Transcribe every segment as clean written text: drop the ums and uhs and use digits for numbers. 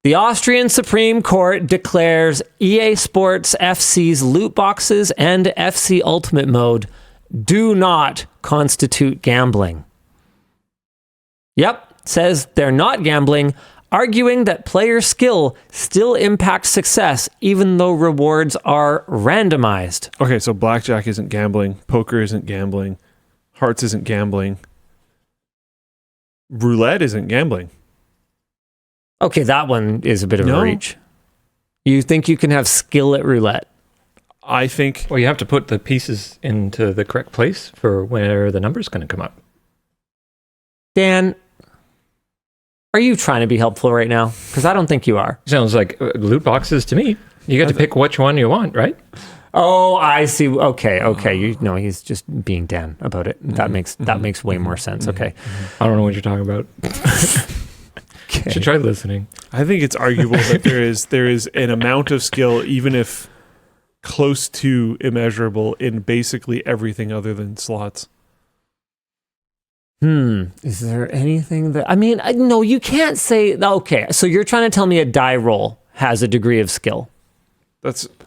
The Austrian Supreme Court declares EA Sports FC's loot boxes and FC Ultimate Mode do not constitute gambling. Yep, says they're not gambling, arguing that player skill still impacts success even though rewards are randomized. Okay, so blackjack isn't gambling, poker isn't gambling, hearts isn't gambling, roulette isn't gambling. Okay, that one is a bit of a reach. You think you can have skill at roulette? I think... Well, you have to put the pieces into the correct place for where the number's going to come up. Dan, are you trying to be helpful right now? Because I don't think you are. Sounds like loot boxes to me. You get to pick which one you want, right? Oh, I see. Okay. You know, he's just being Dan about it. That makes way more sense. Okay. I don't know what you're talking about. Okay. Should try listening. I think it's arguable that there is an amount of skill, even if close to immeasurable, in basically everything other than slots. Is there anything that... I mean, no, you can't say... Okay, so you're trying to tell me a die roll has a degree of skill.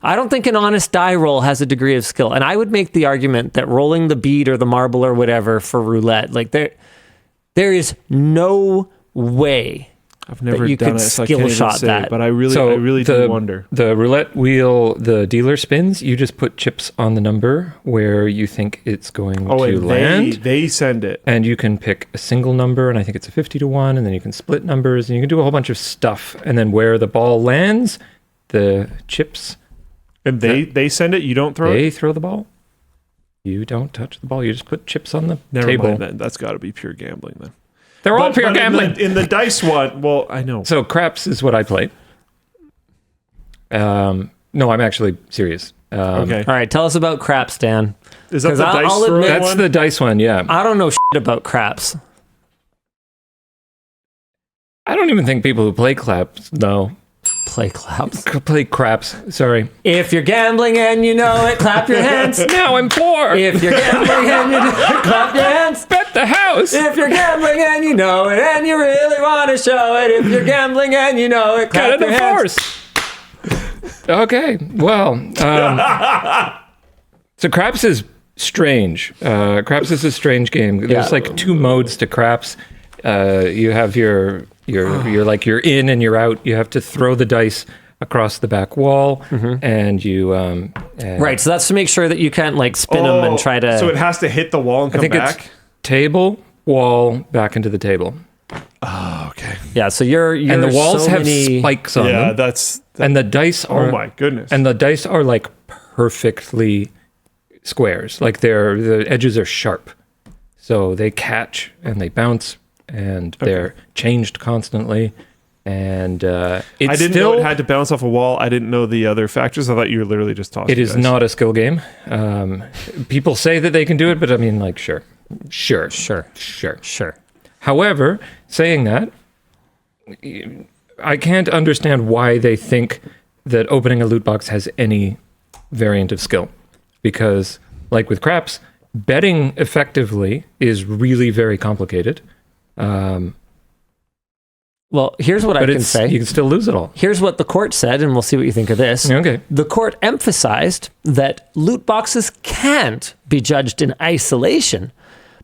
I don't think an honest die roll has a degree of skill. And I would make the argument that rolling the bead or the marble or whatever for roulette, like there is no way I've never you done could it, so I skill can't even shot say that. it, but I really do wonder. The roulette wheel, the dealer spins, you just put chips on the number where you think it's going to land. They send it. And you can pick a single number, and I think it's a 50-1, and then you can split numbers, and you can do a whole bunch of stuff. And then where the ball lands, the chips... And they send it, you don't throw it? They throw the ball. You don't touch the ball. You just put chips on the Never table. mind then. That's got to be pure gambling then. They're all pure gambling. In the dice one, well, I know. So craps is what I play. No, I'm actually serious. Okay. All right, tell us about craps, Dan. Is that the dice throwing That's one? the dice one, yeah. I don't know shit about craps. I don't even think people who play claps know. Play claps. Play craps, sorry. If you're gambling and you know it, clap your hands. Now I'm poor. If you're gambling and you know it, clap your hands. Bet the house. If you're gambling and you know it and you really want to show it, if you're gambling and you know it, clap your hands. Okay, well, so craps is strange. Craps is a strange game. There's like two modes to craps. You have you're like you're in and you're out. You have to throw the dice across the back wall, and you right. So that's to make sure that you can't like spin them and try to. So it has to hit the wall and come back. It's table, wall, back into the table. Oh, okay. Yeah. So you're and the walls have spikes on them. Yeah, that's. And the dice are. Oh my goodness. And the dice are like perfectly squares. Like the edges are sharp, so they catch and they bounce. And they're changed constantly, and I didn't know it had to bounce off a wall. I didn't know the other factors. I thought you were literally just tossing. It is not a skill game. People say that they can do it, but I mean, like, sure. However, saying that, I can't understand why they think that opening a loot box has any variant of skill, because, like with craps, betting effectively is really very complicated. Well, here's what I can say. You can still lose it all. Here's what the court said, and we'll see what you think of this. Okay. The court emphasized that loot boxes can't be judged in isolation,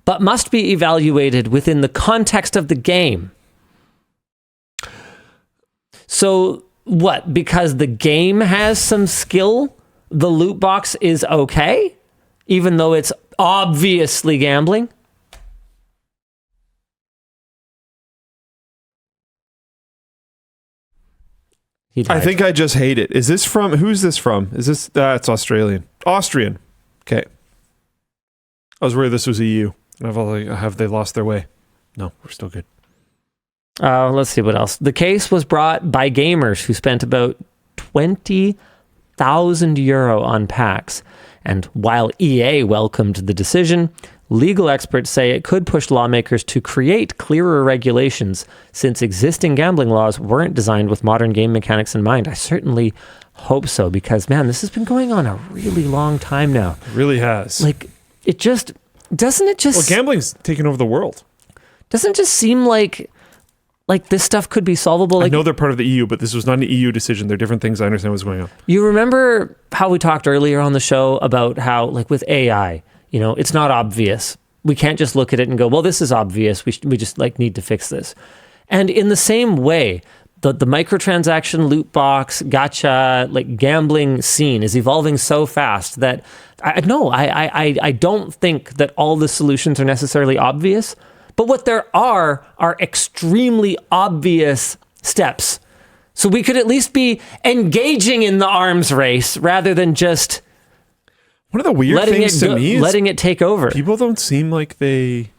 but must be evaluated within the context of the game. So what? Because the game has some skill, the loot box is okay, even though it's obviously gambling? I think I just hate it. Is this from... Who's this from? Is this... it's Australian. Austrian. Okay. I was worried this was EU. Have they lost their way? No, we're still good. Let's see what else. The case was brought by gamers who spent about 20,000 euro on packs. And while EA welcomed the decision, legal experts say it could push lawmakers to create clearer regulations since existing gambling laws weren't designed with modern game mechanics in mind. I certainly hope so, because, man, this has been going on a really long time now. It really has. Like, it just... Doesn't it just... Well, gambling's taken over the world. Doesn't it just seem like like this stuff could be solvable. I Like, know they're part of the EU, but this was not an EU decision. They're different things. I understand what's going on. you remember how we talked earlier on the show about how, like with AI, you know, it's not obvious. We can't just look at it and go, well, this is obvious. We just like need to fix this. And in the same way, the microtransaction, loot box, gacha, like gambling scene is evolving so fast that I don't think that all the solutions are necessarily obvious. But what there are extremely obvious steps. So we could at least be engaging in the arms race rather than just one of the weird things to me is letting it take over. People don't seem like they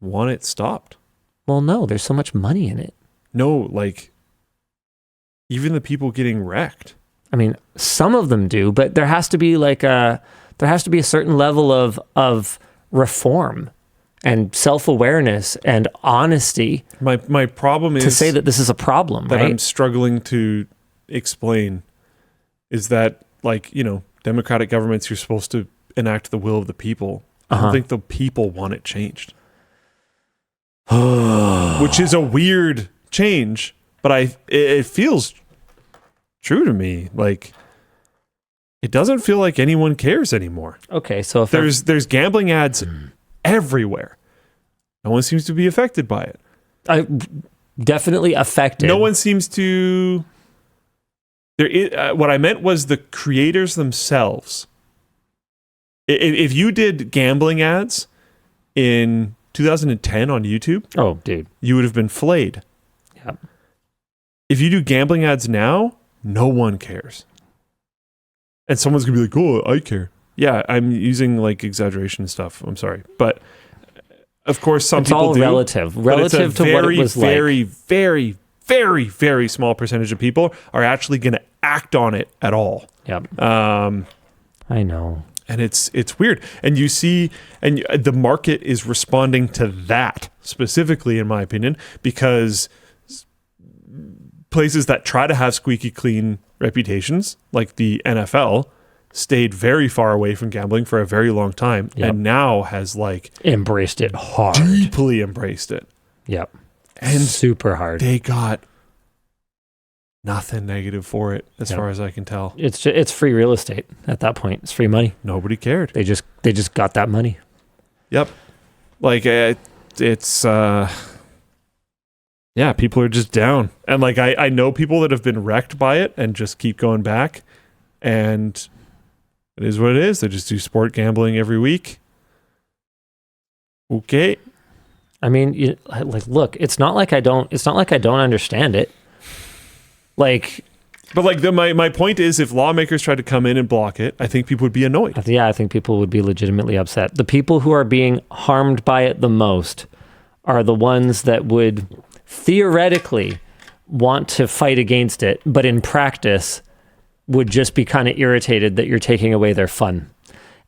want it stopped. Well, no, there's so much money in it. No, like even the people getting wrecked. I mean, some of them do, but there has to be a certain level of reform and self-awareness and honesty. My problem is to say that this is a problem, that right? I'm struggling to explain is that, like, you know, democratic governments, you're supposed to enact the will of the people. I don't think the people want it changed. Which is a weird change, but it feels true to me. Like, it doesn't feel like anyone cares anymore. Okay, so if there's gambling ads everywhere. No one seems to be affected by it. Definitely affected. No one seems to. What I meant was the creators themselves. If you did gambling ads in 2010 on YouTube, oh, dude, you would have been flayed. Yep. If you do gambling ads now, no one cares. And someone's gonna be like, "Oh, I care." Yeah, I'm using like exaggeration and stuff. I'm sorry, but of course, some people all do. Relative to what it was very, very, very, very small percentage of people are actually going to act on it at all. Yep. I know. And it's weird. And you see, and the market is responding to that specifically, in my opinion, because places that try to have squeaky clean reputations, like the NFL, stayed very far away from gambling for a very long time, and now has like embraced it hard, deeply embraced it. Yep. And super hard. They got nothing negative for it, as far as I can tell. It's free real estate at that point. It's free money. Nobody cared. They just got that money. Yep. Like it's yeah, people are just down. And like I know people that have been wrecked by it and just keep going back, and it is what it is. They just do sport gambling every week. Okay. I mean, look, it's not like I don't understand it. Like, but like my point is, if lawmakers tried to come in and block it, I think people would be annoyed. Yeah, I think people would be legitimately upset. The people who are being harmed by it the most are the ones that would theoretically want to fight against it, but in practice would just be kind of irritated that you're taking away their fun.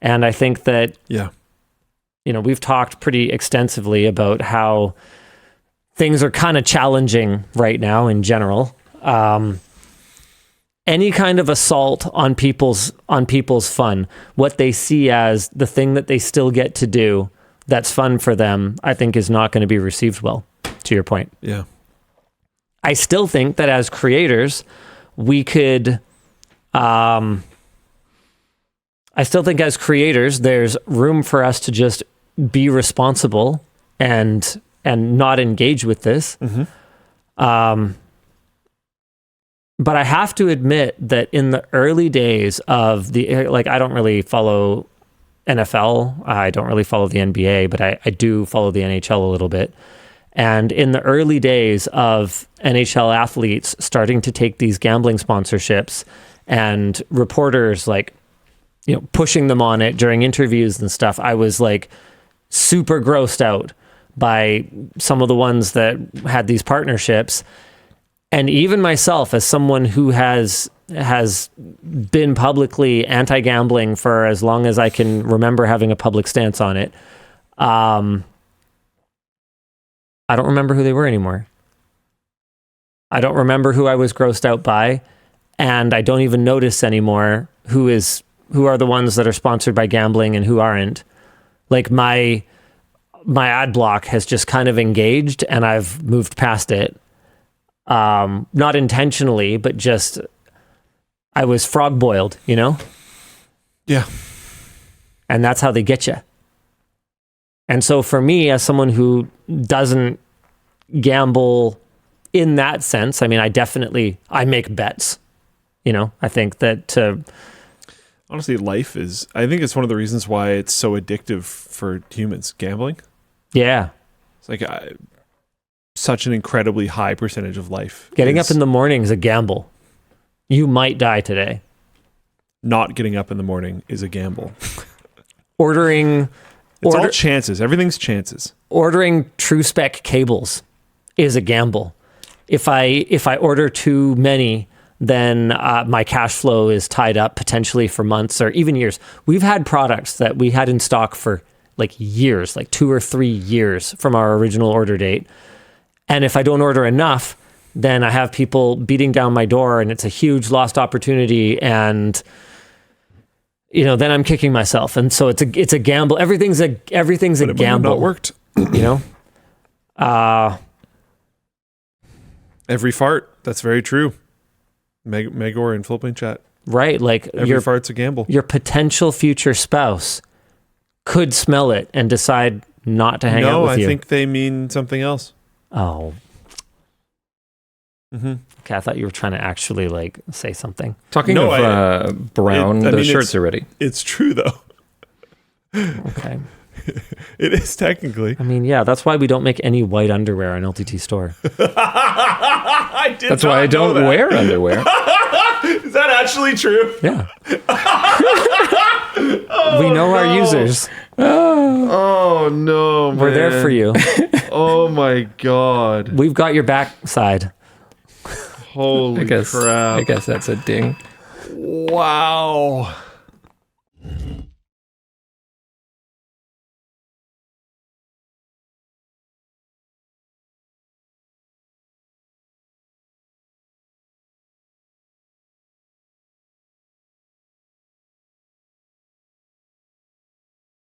And I think that, we've talked pretty extensively about how things are kind of challenging right now in general. Any kind of assault on people's fun, what they see as the thing that they still get to do that's fun for them, I think is not going to be received well, to your point. Yeah. I still think that as creators, we could... I still think as creators, there's room for us to just be responsible and not engage with this. Mm-hmm. But I have to admit that in the early days of I don't really follow NFL. I don't really follow the NBA, but I do follow the NHL a little bit. And in the early days of NHL athletes starting to take these gambling sponsorships and reporters pushing them on it during interviews and stuff, I was like super grossed out by some of the ones that had these partnerships. And even myself, as someone who has been publicly anti-gambling for as long as I can remember having a public stance on it, I don't remember who they were anymore. I don't remember who I was grossed out by, and I don't even notice anymore who are the ones that are sponsored by gambling and who aren't. Like my ad block has just kind of engaged, and I've moved past it. Not intentionally, but just I was frog boiled, you know? Yeah. And that's how they get you. And so for me, as someone who doesn't gamble in that sense, I mean, I make bets, you know? I think that... honestly, I think it's one of the reasons why it's so addictive for humans, gambling. Yeah. It's like such an incredibly high percentage of life. Getting up in the morning is a gamble. You might die today. Not getting up in the morning is a gamble. It's all chances. Everything's chances. Ordering true spec cables is a gamble. If I order too many, then my cash flow is tied up potentially for months or even years. We've had products that we had in stock for like years, like 2 or 3 years from our original order date. And if I don't order enough, then I have people beating down my door and it's a huge lost opportunity. And, you know, then I'm kicking myself. And so it's a gamble. Everything's a But gamble. Not worked. You know? Every fart. That's very true. Megor in Philippine chat. Right. Like Every fart's a gamble. Your potential future spouse could smell it and decide not to hang out with you. No, I think they mean something else. Oh. Mm-hmm. Okay, I thought you were trying to actually like say something. Talking of brown, the shirts are ready. It's true though. Okay. It is technically. I mean, yeah, that's why we don't make any white underwear on LTT store. That's why I don't wear underwear. Is that actually true? Yeah. We know our users. Oh no, man. We're there for you. Oh my god. We've got your backside. Holy crap. I guess that's a ding. Wow.